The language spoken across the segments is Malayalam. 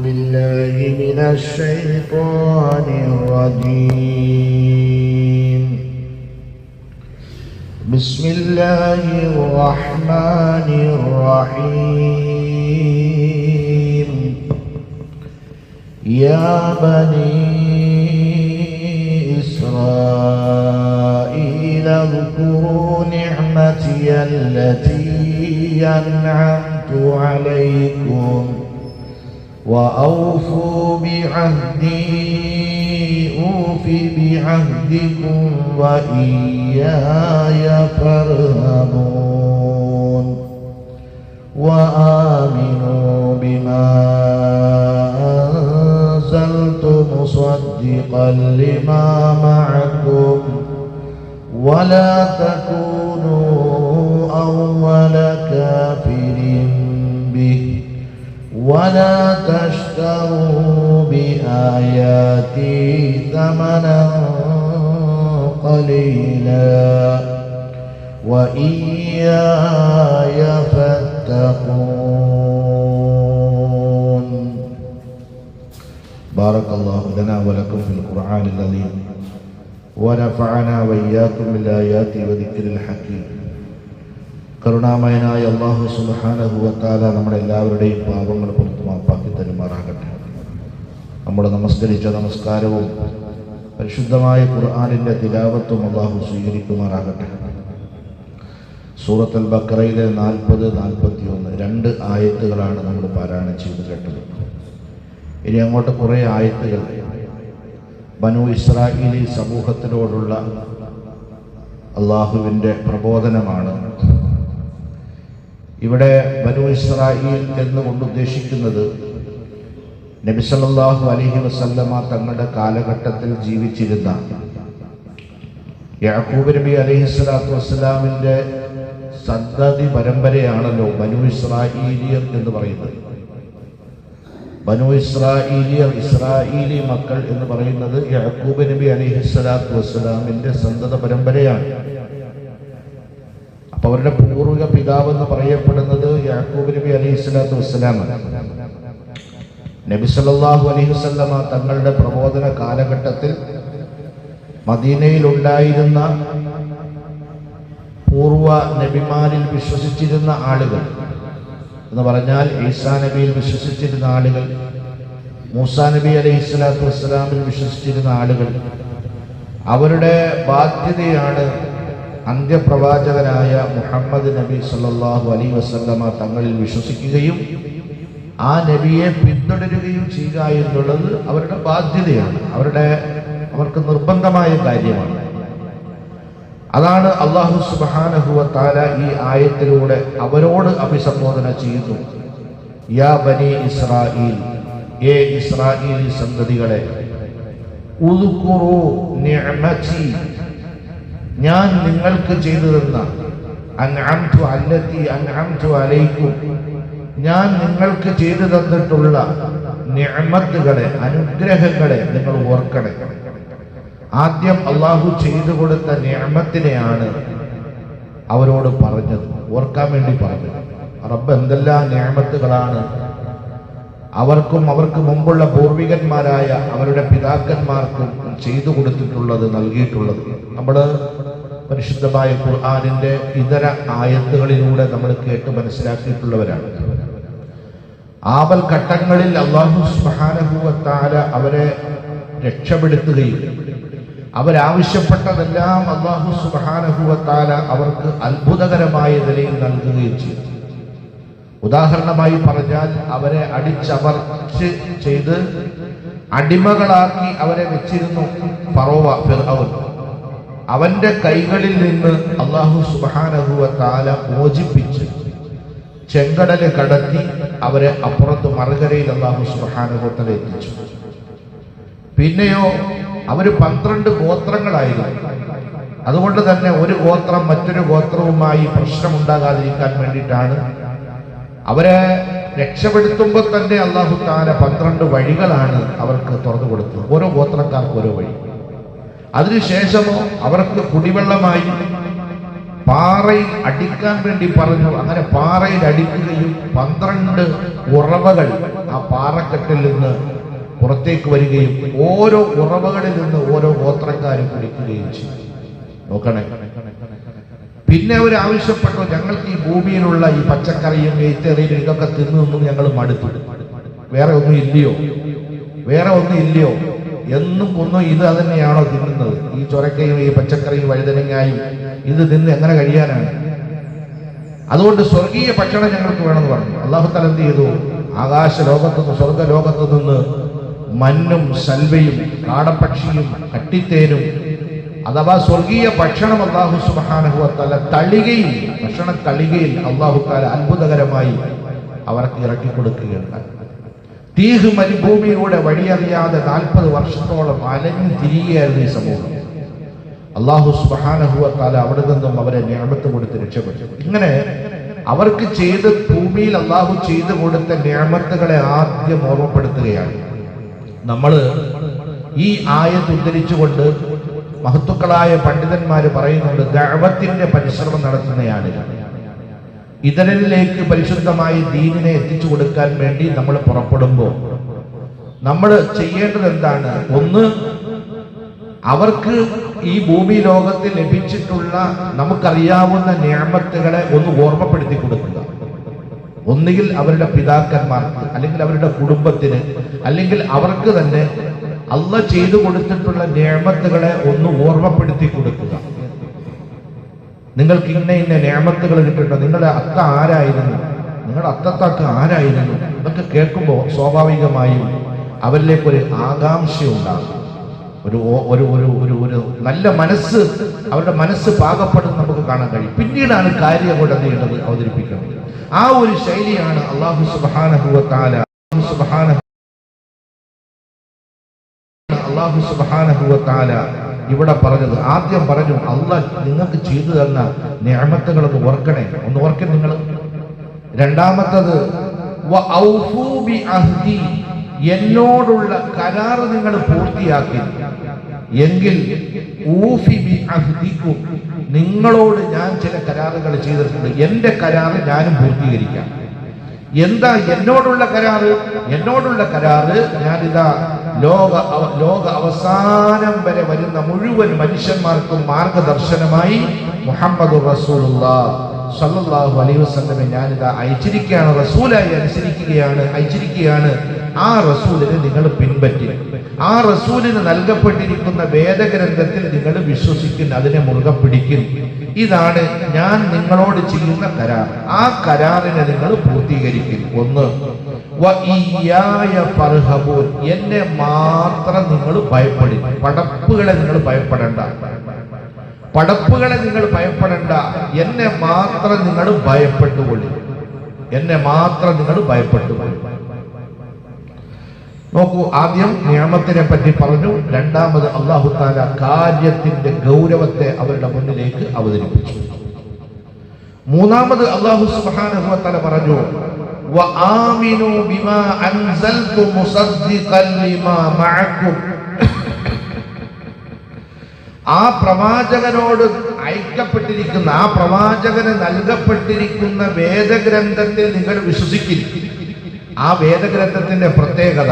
بالله من الشيطان الرجيم. بسم الله الرحمن الرحيم. يا بني إسرائيل اذكروا نعمتي التي أنعمت عليكم وأوفوا بعهدي أوف بعهدكم وإياي فارهبون. وآمنوا بما أنزلت مصدقا لما معكم ولا تكونوا أول كافر به ولا تشتروا بآياتي ثمنا قليلا وإياي فاتقون. بارك الله لنا ولكم في القرآن العظيم ونفعنا وإياكم بالآيات وذكر الحكيم. കരുണാമയനായ അല്ലാഹു സുബ്ഹാനഹു വ തആല നമ്മുടെ എല്ലാവരുടെയും പാപങ്ങൾ പുറത്തു മാപ്പാക്കി തരുമാറാകട്ടെ. നമ്മുടെ നമസ്കരിച്ച നമസ്കാരവും പരിശുദ്ധമായ ഖുർആനിന്റെ തിലാവത്തും അല്ലാഹു സ്വീകരിക്കുമാറാകട്ടെ. സൂറത്തുൽ ബഖറയിലെ 40-41 രണ്ട് ആയത്തുകളാണ് നമ്മൾ പാരായണം ചെയ്ത് കേട്ടത്. ഇനി അങ്ങോട്ട് കുറേ ആയത്തുകൾ ബനൂ ഇസ്രായേലി സമൂഹത്തിനോടുള്ള അല്ലാഹുവിൻ്റെ പ്രബോധനമാണ്. ഇവിടെ ബനൂ ഇസ്രായേൽ എന്നുകൊണ്ട് ഉദ്ദേശിക്കുന്നത് നബി സല്ലല്ലാഹു അലൈഹി വസല്ലമ തങ്ങളുടെ കാലഘട്ടത്തിൽ ജീവിച്ചിരുന്ന യാക്കൂബ് നബി അലൈഹിസ്സലാത്തു വസ്സലാമിൻ്റെ സന്തതി പരമ്പരയാണല്ലോ ബനൂ ഇസ്രായേലിയർ എന്ന് പറയുന്നത്. ബനൂ ഇസ്രായേലിയർ, ഇസ്രായേലി മക്കൾ എന്ന് പറയുന്നത് യാക്കൂബ് നബി അലൈഹിസ്സലാത്തു വസ്സലാമിൻ്റെ സന്തത പരമ്പരയാണ്. അപ്പൊ അവരുടെ പൂർവിക പിതാവെന്ന് പറയപ്പെടുന്നത് യാക്കൂബ് നബി അലൈഹിസ്സലാത്തു വസ്സലാമാണ്. നബി സല്ലല്ലാഹു അലൈഹി വസല്ലമ തങ്ങളുടെ പ്രബോധന കാലഘട്ടത്തിൽ മദീനയിൽ ഉണ്ടായിരുന്ന പൂർവ നബിമാരിൽ വിശ്വസിച്ചിരുന്ന ആളുകൾ എന്ന് പറഞ്ഞാൽ ഈസാ നബിയിൽ വിശ്വസിച്ചിരുന്ന ആളുകൾ, മൂസാ നബി അലൈഹിസ്സലാത്തു വസ്സലാമിൽ വിശ്വസിച്ചിരുന്ന ആളുകൾ, അവരുടെ ബാധ്യതയാണ് അന്ത്യപ്രവാചകനായ മുഹമ്മദ് നബി സല്ലല്ലാഹു അലൈഹി വസല്ലമ തങ്ങളിൽ വിശ്വസിക്കുകയും ആ നബിയെ പിന്തുടരുകയും ചെയ്യുക എന്നുള്ളത് അവരുടെ ബാധ്യതയാണ്, അവർക്ക് നിർബന്ധമായ കാര്യമാണ്. അതാണ് അല്ലാഹു സുബ്ഹാനഹു വ തആല ഈ ആയത്തിലൂടെ അവരോട് അഭിസംബോധന ചെയ്യുന്നു. യാ ബനി ഇസ്രായീൽ, ഏ ഇസ്രായേലി സന്തതികളെ, ഉദ്കുറൂ നിഅമതി, ഞാൻ നിങ്ങൾക്ക് ചെയ്തു തന്ന അൻഅംതു അല്ലതി അൻഅംതു അലൈക്കും, ഞാൻ നിങ്ങൾക്ക് ചെയ്തു തന്നിട്ടുള്ള നിഅമത്തുകളെ, അനുഗ്രഹങ്ങളെ നിങ്ങൾ ഓർക്കണം. ആദ്യം അല്ലാഹു ചെയ്തു കൊടുത്ത നിഅമത്തിനെയാണ് അവരോട് പറഞ്ഞത്, ഓർക്കാൻ വേണ്ടി പറഞ്ഞത്. റബ്ബ് എന്തെല്ലാം നിഅമത്തുകളാണ് അവർക്കും അവർക്ക് മുമ്പുള്ള പൂർവികന്മാരായ അവരുടെ പിതാക്കന്മാർക്കും ചെയ്തു കൊടുത്തിട്ടുള്ളത്, നൽകിയിട്ടുള്ളത്. നമ്മൾ പരിശുദ്ധമായ ഖുർആനിന്റെ ഇതര ആയത്തുകളിലൂടെ നമ്മൾ കേട്ട് മനസ്സിലാക്കിയിട്ടുള്ളവരാണ്. ആപൽ ഘട്ടങ്ങളിൽ അല്ലാഹു സുബ്ഹാനഹു വ തആല അവരെ രക്ഷപ്പെടുത്തുകയും അവരാവശ്യപ്പെട്ടതെല്ലാം അല്ലാഹു സുബ്ഹാനഹു വ തആല അവർക്ക് അത്ഭുതകരമായ നിലയിൽ നൽകുകയും ചെയ്തു. ഉദാഹരണമായി പറഞ്ഞാൽ അവരെ അടിച്ചമർച്ച ചെയ്ത് അടിമകളാക്കി അവരെ വെച്ചിരുന്നു ഫിർഔൻ. അവന്റെ കൈകളിൽ നിന്ന് അല്ലാഹു സുബ്ഹാനഹു വ തആല മോചിപ്പിച്ച് ചെങ്കടല് കടത്തി അവരെ അപ്പുറത്ത് മറുകരയിൽ അല്ലാഹു സുബ്ഹാനഹു വ തആല എത്തിച്ചു. പിന്നെയോ അവര് 12 ഗോത്രങ്ങളായിരുന്നു. അതുകൊണ്ട് തന്നെ ഒരു ഗോത്രം മറ്റൊരു ഗോത്രവുമായി പ്രശ്നമുണ്ടാകാതിരിക്കാൻ വേണ്ടിയിട്ടാണ് അവരെ രക്ഷപ്പെടുത്തുമ്പോൾ തന്നെ അല്ലാഹു തആല 12 വഴികളാണ് അവർക്ക് തുറന്നു കൊടുത്തത്, ഓരോ ഗോത്രക്കാർക്ക് ഓരോ വഴി. അതിനുശേഷമോ അവർക്ക് കുടിവെള്ളമായി പാറയിൽ അടിക്കാൻ വേണ്ടി പറഞ്ഞു. അങ്ങനെ പാറയിൽ അടിക്കുകയും 12 ഉറവകൾ ആ പാറക്കെട്ടിൽ നിന്ന് പുറത്തേക്ക് വരികയും ഓരോ ഉറവകളിൽ നിന്ന് ഓരോ ഗോത്രക്കാരും കുടിക്കുകയും ചെയ്തു. നോക്കണേ. പിന്നെ അവർ ആവശ്യപ്പെട്ടു, ഞങ്ങൾക്ക് ഈ ഭൂമിയിലുള്ള ഈ പച്ചക്കറിയും എയ്ത്തെറിയും ഇതൊക്കെ തിന്നൊന്നും ഞങ്ങൾ മടുത്തു, വേറെ ഒന്നും ഇല്ലയോ, വേറെ ഒന്നും ഇല്ലയോ, എന്നും ഒന്നും ഇത് തന്നെയാണോ തിന്നുന്നത്? ഈ ചൊരക്കയും ഈ പച്ചക്കറിയും വഴുതനങ്ങായും ഇത് തിന്ന് എങ്ങനെ കഴിയാനാണ്? അതുകൊണ്ട് സ്വർഗീയ ഭക്ഷണം ഞങ്ങൾക്ക് വേണമെന്ന് പറഞ്ഞു. അല്ലാഹു തആല എന്ത് ചെയ്തു? ആകാശ ലോകത്തുനിന്ന്, സ്വർഗ ലോകത്തു നിന്ന് മന്നും സൽവയും കാടപ്പക്ഷിയും കട്ടിത്തേനും അഥവാ സ്വർഗീയ ഭക്ഷണം അല്ലാഹു സുബ്ഹാനഹു വ തആല തളികയിൽ, ഭക്ഷണ തളികയിൽ അല്ലാഹു തആല അത്ഭുതകരമായി അവർക്ക് ഇറക്കി കൊടുക്കുകയുണ്ടായി. തീഹ് മരുഭൂമിയിലൂടെ വഴിയറിയാതെ 40 വർഷത്തോളം അലഞ്ഞു തിരികെയായിരുന്നു ഈ സമൂഹം. അല്ലാഹു സുബ്ഹാനഹു വ തആല അവിടെ നിന്നും അവരെ നിഅമത്ത് കൊടുത്ത് രക്ഷപ്പെട്ടു. ഇങ്ങനെ അവർക്ക് ഭൂമിയിൽ അല്ലാഹു ചെയ്തു കൊടുത്ത നിഅമത്തുകളെ ആദ്യം ഓർമ്മപ്പെടുത്തുകയാണ്. നമ്മൾ ഈ ആയത്ത് ഉദ്ധരിച്ചുകൊണ്ട് മഹത്തുക്കളായ പണ്ഡിതന്മാര് പറയുന്നുണ്ട്, ദഅവത്തിന്റെ പരിശ്രമം നടത്തുന്നയാളുകൾ ഇതരരിലേക്ക് പരിശുദ്ധമായി ദീനിനെ എത്തിച്ചു കൊടുക്കാൻ വേണ്ടി നമ്മൾ പുറപ്പെടുമ്പോൾ നമ്മൾ ചെയ്യേണ്ടത് എന്താണ്? ഒന്ന്, അവർക്ക് ഈ ഭൂമി ലോകത്തിൽ ലഭിച്ചിട്ടുള്ള നമുക്കറിയാവുന്ന നിഅമത്തുകളെ ഒന്ന് ഓർമ്മപ്പെടുത്തി കൊടുക്കുക. ഒന്നുകിൽ അവരുടെ പിതാക്കന്മാർക്ക്, അല്ലെങ്കിൽ അവരുടെ കുടുംബത്തിന്, അല്ലെങ്കിൽ അവർക്ക് തന്നെ അല്ലാഹ് ചെയ്തു കൊടുത്തിട്ടുള്ള നിഅമത്തുകളെ ഒന്ന് ഓർമ്മപ്പെടുത്തി കൊടുക്കുക. നിങ്ങൾക്ക് ഇന്ന ഇന്ന നിഅമത്തുകൾ കിട്ടുന്നുണ്ടോ? നിങ്ങളുടെ അത്ത ആരായിരുന്നു? നിങ്ങളുടെ അത്തത്താക്ക് ആരായിരുന്നു? ഇതൊക്കെ കേൾക്കുമ്പോൾ സ്വാഭാവികമായും അവരിലേക്കൊരു ആകാംക്ഷ ഉണ്ടാകും. ഒരു ഒരു ഒരു ഒരു ഒരു നല്ല മനസ്സ്, അവരുടെ മനസ്സ് പാകപ്പെടുന്ന നമുക്ക് കാണാൻ കഴിയും. പിന്നീടാണ് കാര്യം കൊണ്ട് എന്ത് അവതരിപ്പിക്കുന്നത്. ആ ഒരു ശൈലിയാണ് അല്ലാഹു സുബ്ഹാനഹു വ തആല ഇവിടെ പറഞ്ഞത്. ആദ്യം പറഞ്ഞു, അല്ലാഹ് നിങ്ങൾക്ക് ചെയ്തു തന്ന നിഅമത്തുകളൊന്ന് ഓർക്കണേ, ഒന്ന് ഓർക്കണേ നിങ്ങൾ. രണ്ടാമത്തത്, വഔഫൂ ബിഅഹ്ദി, എന്നോടുള്ള കരാർ നിങ്ങൾ പൂർത്തിയാക്കി എങ്കിൽ ഊഫി ബിഅഹ്ദിക്കും, നിങ്ങളോട് ഞാൻ ചില കരാറുകൾ ചെയ്തിട്ടുണ്ട്, എന്റെ കരാറ് ഞാനും പൂർത്തീകരിക്കാം. എന്താ എന്നോടുള്ള കരാറ്? എന്നോടുള്ള കരാറ് ഞാനിതാ ലോക അവസാനം വരെ വരുന്ന മുഴുവൻ മനുഷ്യന്മാർക്കും മാർഗദർശനമായി മുഹമ്മദുർ റസൂലുള്ളാഹി സ്വല്ലല്ലാഹു അലൈഹി വസല്ലമയെ ഞാനിതാ അയച്ചിരിക്കുകയാണ്, റസൂലായി അയച്ചിരിക്കുകയാണ്. ആ റസൂലിനെ നിങ്ങൾ പിൻപറ്റി, ആ റസൂലിന് നൽകപ്പെട്ടിരിക്കുന്ന വേദഗ്രന്ഥത്തിൽ നിങ്ങൾ വിശ്വസിക്കും, അതിനെ മുറുകെ പിടിക്കും. ഇതാണ് ഞാൻ നിങ്ങളോട് ചെയ്യുന്ന കരാർ. ആ കരാറിനെ നിങ്ങൾ പൂർത്തീകരിക്കും. ഒന്ന്, എന്നെ മാത്രം നിങ്ങൾ ഭയപ്പെടും. പടപ്പുകളെ നിങ്ങൾ ഭയപ്പെടേണ്ട, പടപ്പുകളെ നിങ്ങൾ ഭയപ്പെടേണ്ട, എന്നെ മാത്രം നിങ്ങൾ ഭയപ്പെട്ടുകൊള്ളി, എന്നെ മാത്രം നിങ്ങൾ ഭയപ്പെട്ടുകൊള്ളി. നോക്കൂ, ആദ്യം നിഅമത്തിനെ പറ്റി പറഞ്ഞു. രണ്ടാമത് അല്ലാഹു തആല കാര്യത്തിന്റെ ഗൗരവത്തെ അവരുടെ മുന്നിലേക്ക് അവതരിപ്പിച്ചു. മൂന്നാമത് അല്ലാഹു സുബ്ഹാനഹു വ തആല പറഞ്ഞു, വആമിനൂ ബിമാ അൻസൽതു മുസദ്ദിഖൻ ലിമാ മഅക്കും, ആ പ്രവാചകനോട് അയക്കപ്പെട്ടിരിക്കുന്ന, ആ പ്രവാചകന് നൽകപ്പെട്ടിരിക്കുന്ന വേദഗ്രന്ഥത്തിൽ നിങ്ങൾ വിശ്വസിക്കില്ല. ആ വേദഗ്രന്ഥത്തിന്റെ പ്രത്യേകത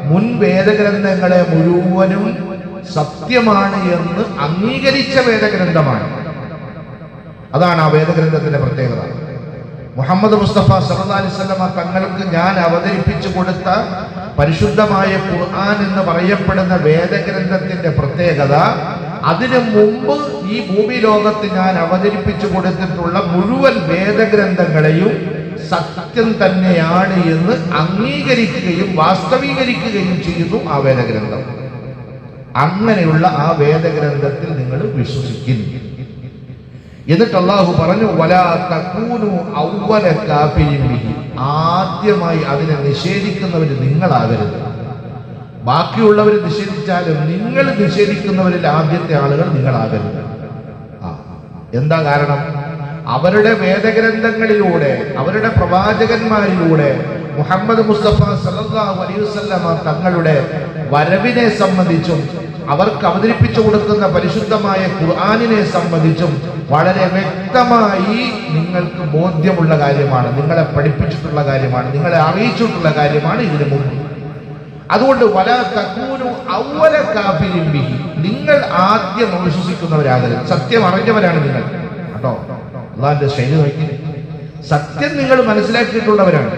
മുൻ വേദഗ്രന്ഥങ്ങളെ മുഴുവനും സത്യമാണ് എന്ന് അംഗീകരിച്ച വേദഗ്രന്ഥമാണ്. അതാണ് ആ വേദഗ്രന്ഥത്തിന്റെ പ്രത്യേകത. മുഹമ്മദ് മുസ്തഫ സല്ലല്ലാഹു അലൈഹി വസല്ലമ തങ്ങൾക്ക് ഞാൻ അവതരിപ്പിച്ചു കൊടുത്ത പരിശുദ്ധമായ ഖുർആൻ എന്ന് പറയപ്പെടുന്ന വേദഗ്രന്ഥത്തിന്റെ പ്രത്യേകത, അതിനു മുമ്പ് ഈ ഭൂമി ലോകത്ത് ഞാൻ അവതരിപ്പിച്ചു കൊടുത്തിട്ടുള്ള മുഴുവൻ വേദഗ്രന്ഥങ്ങളെയും സത്യം തന്നെയാണ് എന്ന് അംഗീകരിക്കുകയും വാസ്തവീകരിക്കുകയും ചെയ്യുന്നു ആ വേദഗ്രന്ഥം. അങ്ങനെയുള്ള ആ വേദഗ്രന്ഥത്തിൽ നിങ്ങൾ വിശ്വസിക്കുന്നു. എന്നിട്ട് അല്ലാഹു പറഞ്ഞു, വലാ തകൂനു അവ്വല കാഫിരിൻ ബിഹി, ആദ്യമായി അതിനെ നിഷേധിക്കുന്നവർ നിങ്ങളാകരുത്. ബാക്കിയുള്ളവർ നിഷേധിച്ചാലും നിങ്ങൾ നിഷേധിക്കുന്നവരിൽ ആദ്യത്തെ ആളുകൾ നിങ്ങളാകരുത്. എന്താ കാരണം? അവരുടെ വേദഗ്രന്ഥങ്ങളിലൂടെ, അവരുടെ പ്രവാചകന്മാരിലൂടെ മുഹമ്മദ് മുസ്തഫ സല്ലല്ലാഹു അലൈഹി വസല്ലമ തങ്ങളുടെ വരവിനെ സംബന്ധിച്ചും അവർക്ക് അവതരിപ്പിച്ചു കൊടുക്കുന്ന പരിശുദ്ധമായ ഖുർആനിനെ സംബന്ധിച്ചും വളരെ വ്യക്തമായി നിങ്ങൾക്ക് ബോധ്യമുള്ള കാര്യമാണ്, നിങ്ങളെ പഠിപ്പിച്ചിട്ടുള്ള കാര്യമാണ്, നിങ്ങളെ അറിയിച്ചിട്ടുള്ള കാര്യമാണ് ഇതിനു മുമ്പ്. അതുകൊണ്ട് വലാ തകൂനു അവ്വല കാഫിരിൻ ബിഹി, നിങ്ങൾ ആദ്യം വിശ്വസിക്കുന്നവരാകരുത്. സത്യം അറിഞ്ഞവരാണ് നിങ്ങൾ കേട്ടോ. അള്ളാഹിന്റെ ശൈലി നോക്കി, സത്യം നിങ്ങൾ മനസ്സിലാക്കിയിട്ടുള്ളവരാണ്,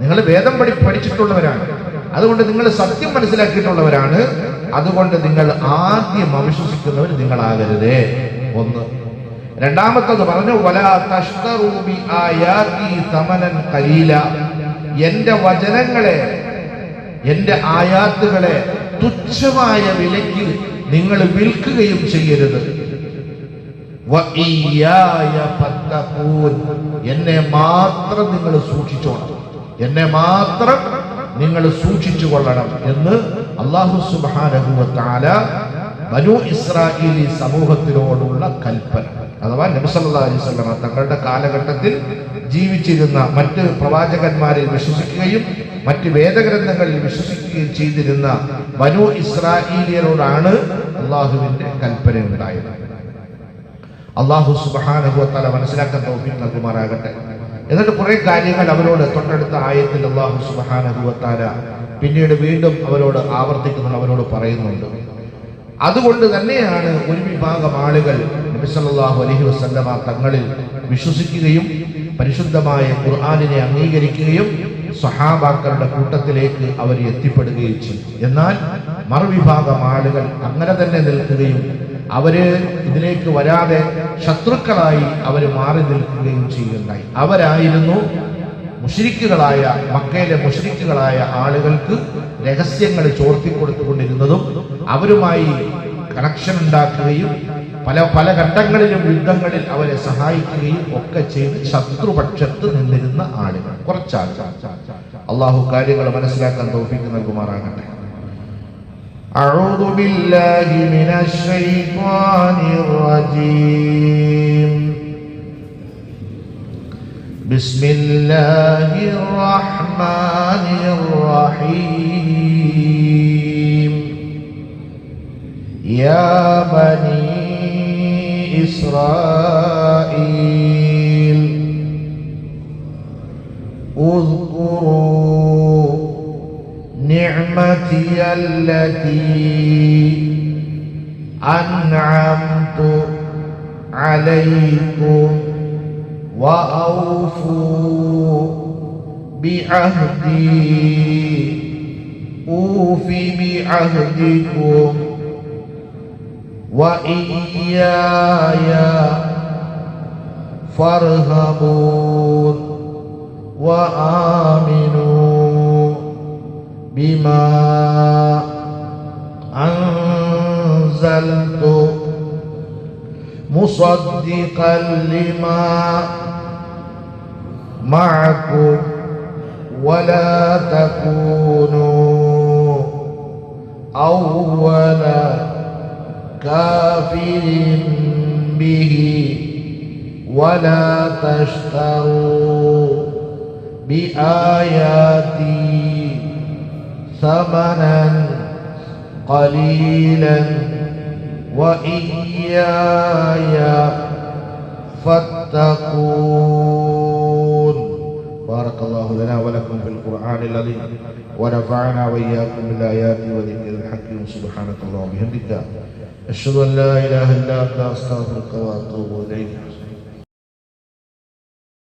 നിങ്ങൾ വേദം പഠിച്ചിട്ടുള്ളവരാണ്. അതുകൊണ്ട് നിങ്ങൾ സത്യം മനസ്സിലാക്കിയിട്ടുള്ളവരാണ്. അതുകൊണ്ട് നിങ്ങൾ ആദ്യം അവിശ്വസിക്കുന്നവർ നിങ്ങളാകരുതേ. ഒന്ന്. രണ്ടാമത്തത് പറഞ്ഞു വലാ തശ്തറൂ ബി ആയാതി തമനൻ ഖലീല, എന്റെ വചനങ്ങളെ, എന്റെ ആയാത്തുകളെ തുച്ഛമായ വിലയ്ക്ക് നിങ്ങൾ വിൽക്കുകയും ചെയ്യരുത്. വഇയ്യായ ഫത്തഖൂൻ, എന്നെ മാത്രം നിങ്ങൾ സൂക്ഷിച്ചോണം, എന്നെ മാത്രം നിങ്ങൾ സൂക്ഷിച്ചു കൊള്ളണം എന്ന് അല്ലാഹു സുബ്ഹാനഹു വ തആല ബനൂ ഇസ്രായേലി സമൂഹത്തിനോടുള്ള കൽപ്പന. അഥവാ നബി സല്ലല്ലാഹു അലൈഹി വസല്ലം തങ്ങളുടെ കാലഘട്ടത്തിൽ ജീവിച്ചിരുന്ന മറ്റ് പ്രവാചകന്മാരിൽ വിശ്വസിക്കുകയും മറ്റ് വേദഗ്രന്ഥങ്ങളിൽ വിശ്വസിക്കുകയും ചെയ്തിരുന്ന ബനൂ ഇസ്രായേലിയരോടാണ് അള്ളാഹുവിന്റെ കൽപ്പന ഉണ്ടായത്. അള്ളാഹു സുബ്ഹാനഹു വ തആല മനസ്സിലാക്കാൻ തൗഫീഖ് നൽകുമാറാകട്ടെ. എന്നിട്ട് കുറെ കാര്യങ്ങൾ അവരോട് തൊട്ടടുത്ത ആയത്തിൽ അള്ളാഹു സുബ്ഹാനഹു വ തആല പിന്നീട് വീണ്ടും അവരോട് ആവർത്തിക്കുന്നുണ്ട്, അവരോട് പറയുന്നുണ്ട്. അതുകൊണ്ട് തന്നെയാണ് ഒരു വിഭാഗം ആളുകൾ നബി സല്ലല്ലാഹു അലൈഹി വസല്ലമ തങ്ങളിൽ വിശ്വസിക്കുകയും പരിശുദ്ധമായ ഖുർആനിനെ അംഗീകരിക്കുകയും സ്വഹാബാക്കളുടെ കൂട്ടത്തിലേക്ക് അവർ എത്തിപ്പെടുകയും ചെയ്തു. എന്നാൽ മറുവിഭാഗം ആളുകൾ അങ്ങനെ തന്നെ നിൽക്കുകയും അവര് ഇതിലേക്ക് വരാതെ ശത്രുക്കളായി അവർ മാറി നിൽക്കുകയും ചെയ്യുകയുണ്ടായി. അവരായിരുന്നു മുശ്രിക്കുകളായ, മക്കയിലെ മുശ്രിക്കുകളായ ആളുകൾക്ക് രഹസ്യങ്ങൾ ചോർത്തിക്കൊടുത്തുകൊണ്ടിരുന്നതും അവരുമായി കണക്ഷൻ ഉണ്ടാക്കുകയും പല ഘട്ടങ്ങളിലും യുദ്ധങ്ങളിൽ അവരെ സഹായിക്കുകയും ഒക്കെ ചെയ്ത് ശത്രുപക്ഷത്ത് നിന്നിരുന്ന ആളുകൾ, കുറച്ചാളുകൾ. അള്ളാഹു കാര്യങ്ങൾ മനസ്സിലാക്കാൻ തൗഫീഖ് നൽകുമാറാകട്ടെ. അഊദു ബില്ലാഹി മിനശ് ശൈത്വാനിർ റജീം. ബിസ്മില്ലാഹിർ റഹ്മാനിർ റഹീം. യാ ബനീ ഇസ്രായീൽ ഉദ്കുറൂ നിഅമതി അല്ലതി അൻഅംതു അലൈക്കും വഔഫൂ ബിഅഹ്ദി ഊഫി ബിഅഹ്ദിക്കും وإياي فارهبون وآمنوا بما أنزلت مصدقا لما معكم ولا تكونوا أول كافر به ولا تشتروا بآياتي ثمنا قليلا وإياي فاتقون. بارك الله لنا ولكم في القرآن العظيم ونفعنا وإياكم بالآيات وذكر الحكيم. سبحانك اللهم وبحمدك أشهد أن لا إله إلا أنت أستغفرك وأتوب إليك.